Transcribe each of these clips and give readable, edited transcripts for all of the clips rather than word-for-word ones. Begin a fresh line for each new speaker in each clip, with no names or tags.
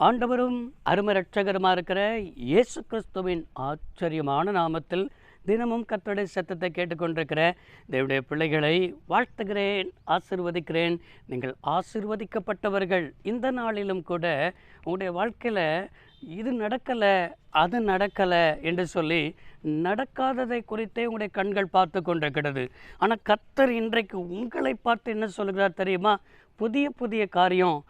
ஆண்டவரும் அருமை இரட்சகருமாக இருக்கிற இயேசு கிறிஸ்துவின் ஆச்சரியமான நாமத்தில் தினமும் கர்த்தருடைய சத்தத்தை கேட்டுக்கொண்டிருக்கிற தேவனுடைய பிள்ளைகளை வாழ்த்துகிறேன், ஆசீர்வதிக்கிறேன். நீங்கள் ஆசீர்வதிக்கப்பட்டவர்கள். இந்த நாளிலும் கூட உங்களுடைய வாழ்க்கையில் இது நடக்கலை, அது நடக்கலை என்று சொல்லி நடக்காததை குறித்தே உங்களுடைய கண்கள் பார்த்து கொண்டிருக்கிறது. ஆனால் கர்த்தர் இன்றைக்கு உங்களை பார்த்து என்ன சொல்கிறார் தெரியுமா? புதிய புதிய காரியம்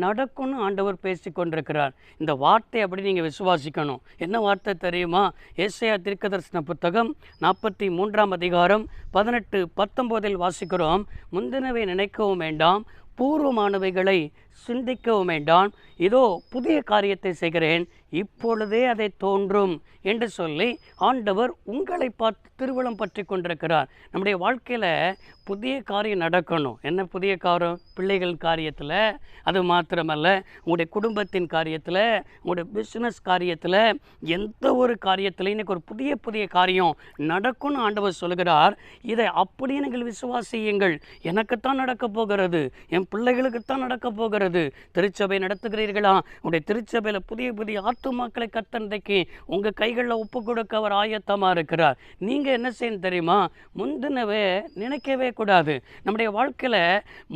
நடக்கும்னு ஆண்டவர் பேசி கொண்டிருக்கிறார். இந்த வார்த்தை அப்படி நீங்கள் விசுவாசிக்கணும். என்ன வார்த்தை தெரியுமா? ஏசாயா தீர்க்கதரிசன புத்தகம் 43ஆம் அதிகாரம் 18-19 வாசிக்கிறோம். முந்தினவை நினைக்கவும் வேண்டாம், பூர்வமானவைகளை சிந்திக்கவும் வேண்டாம், இதோ புதிய காரியத்தை செய்கிறேன், இப்பொழுதே அதை தோன்றும் என்று சொல்லி ஆண்டவர் உங்களை பார்த்து திருவளம் பற்றி கொண்டிருக்கிறார். நம்முடைய வாழ்க்கையில் புதிய காரியம் நடக்கணும். என்ன புதிய காரியம்? பிள்ளைகள் காரியத்தில், அது மாத்திரமல்ல உங்களுடைய குடும்பத்தின் காரியத்தில், உங்களுடைய பிஸ்னஸ் காரியத்தில், எந்த ஒரு காரியத்தில் இன்னைக்கு ஒரு புதிய புதிய காரியம் நடக்கும்னு ஆண்டவர் சொல்கிறார். இதை அப்படியே நீங்கள் விசுவாசியுங்கள். எனக்குத்தான் நடக்க போகிறது, என் பிள்ளைகளுக்குத்தான் நடக்க போகிறது. திருச்சபை நடத்துகிறீர்களா? உங்களுடைய திருச்சபையில் புதிய புதிய ஆத்துமாக்களை கர்த்தர் உங்கள் கைகளில் ஒப்பு கொடுக்க அவர் ஆயத்தமாக இருக்கிறார். நீங்கள் என்ன செய்யணும் தெரியுமா? முந்தினவே நினைக்கவே கூடாது. நம்முடைய வாழ்க்கையில்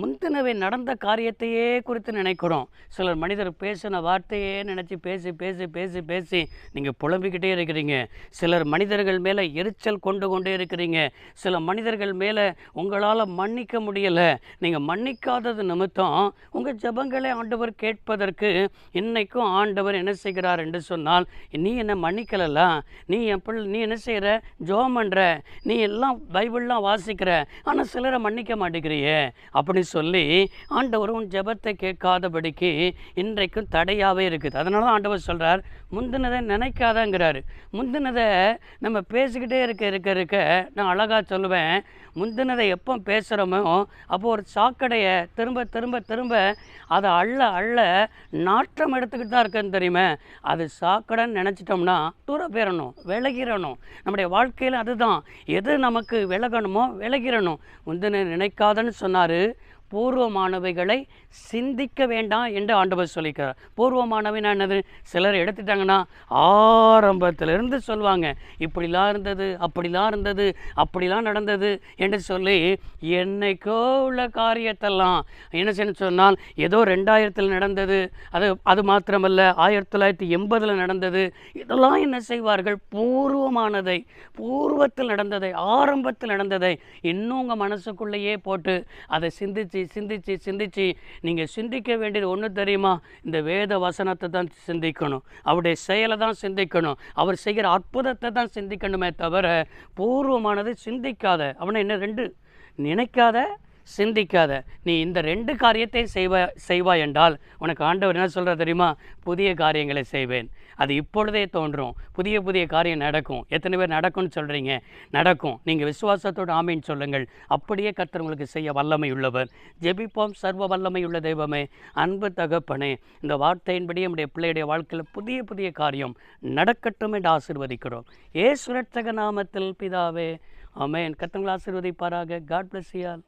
முந்தினவே நடந்த காரியத்தையே குறித்து நினைக்கிறோம். சிலர் மனிதர் பேசின வார்த்தையே நினச்சி பேசி பேசி பேசி பேசி நீங்கள் புலம்பிக்கிட்டே இருக்கிறீங்க. சிலர் மனிதர்கள் மேலே எரிச்சல் கொண்டே இருக்கிறீங்க. சில மனிதர்கள் மேலே உங்களால் மன்னிக்க முடியலை. நீங்கள் மன்னிக்காதது நிமித்தம் உங்கள் ஜெபங்களை ஆண்டவர் கேட்பதற்கு இன்னைக்கும் ஆண்டவர் என்ன செய்கிறார் என்று சொன்னால், நீ என்ன மன்னிக்கலல்ல, நீ என்ன செய்கிற? ஜெபம் பண்ணுற, நீ எல்லாம் பைபிள்லாம் வாசிக்கிற, ஆனால் சிலரை மன்னிக்க மாட்டேங்கிறியே அப்படி சொல்லி ஆண்டவர் உன் ஜெபத்தை கேட்காதபடிக்கு இன்றைக்கும் தடையாகவே இருக்குது. அதனால தான் ஆண்டவர் சொல்கிறார், முந்தினதை நினைக்காதங்கிறாரு. முந்தினதை நம்ம பேசிக்கிட்டே இருக்க நான் அழகாக சொல்லுவேன், முந்தினதை எப்போ பேசுகிறோமோ அப்போ ஒரு சாக்கடையை திரும்ப திரும்ப திரும்ப அதை அள்ள நாற்றம் எடுத்துக்கிட்டு தான் இருக்குன்னு தெரியுமே. அது சாக்கடைன்னு நினச்சிட்டோம்னா தூர போயிடணும், விலகிடணும். நம்முடைய வாழ்க்கையில் அதுதான், எது நமக்கு விலகணுமோ விலகிடணும். முந்தின நினைக்காதன்னு சொன்னார். பூர்வமானவைகளை சிந்திக்க வேண்டாம் என்று ஆண்டவர் சொல்லிக்கிறார். பூர்வமானவைனா என்னது? சிலர் எடுத்துட்டாங்கன்னா ஆரம்பத்திலிருந்து சொல்லுவாங்க, இப்படிலாம் இருந்தது, அப்படிலாம் இருந்தது, அப்படிலாம் நடந்தது என்று சொல்லி என்னைக்கோ உள்ள காரியத்தெல்லாம் என்ன செய்யணும் சொன்னால், ஏதோ 2000 நடந்தது, அது மாத்திரமல்ல 1980 நடந்தது, இதெல்லாம் என்ன செய்வார்கள்? பூர்வமானதை, பூர்வத்தில் நடந்ததை, ஆரம்பத்தில் நடந்ததை இன்னும் உங்கள் மனசுக்குள்ளேயே போட்டு அதை சிந்திச்சு சிந்திச்சு சிந்திச்சு நீங்கள் சிந்திக்க வேண்டியது ஒன்று தெரியுமா? இந்த வேத வசனத்தை தான் சிந்திக்கணும், அவருடைய செயலை தான் சிந்திக்கணும், அவர் செய்கிற அற்புதத்தை தான் சிந்திக்கணுமே தவிர பூர்வமானது சிந்திக்காத. அவனை என்ன 2 நினைக்காத, சிந்திக்காத. நீ இந்த 2 காரியத்தை செய்வாய் என்றால் உனக்கு ஆண்டவர் என்ன சொல்கிற தெரியுமா? புதிய காரியங்களை செய்வேன், அது இப்பொழுதே தோன்றும், புதிய புதிய காரியம் நடக்கும். எத்தனை பேர் நடக்கும்னு சொல்கிறீங்க? நடக்கும். நீங்கள் விசுவாசத்தோடு ஆமீன் சொல்லுங்கள். அப்படியே கர்த்தர் உங்களுக்கு செய்ய வல்லமை உள்ளவர். ஜெபிப்போம். சர்வ வல்லமை உள்ள தெய்வமே, அன்பு தகப்பனே, இந்த வார்த்தையின்படி நம்முடைய பிள்ளையுடைய வாழ்க்கையில் புதிய புதிய காரியம் நடக்கட்டும் என்று ஆசீர்வதிக்கிறோம். இயேசு இரட்சக நாமத்தில் பிதாவே, ஆமென். கர்த்தர் உங்களை ஆசீர்வதிப்பாராக. God bless you all.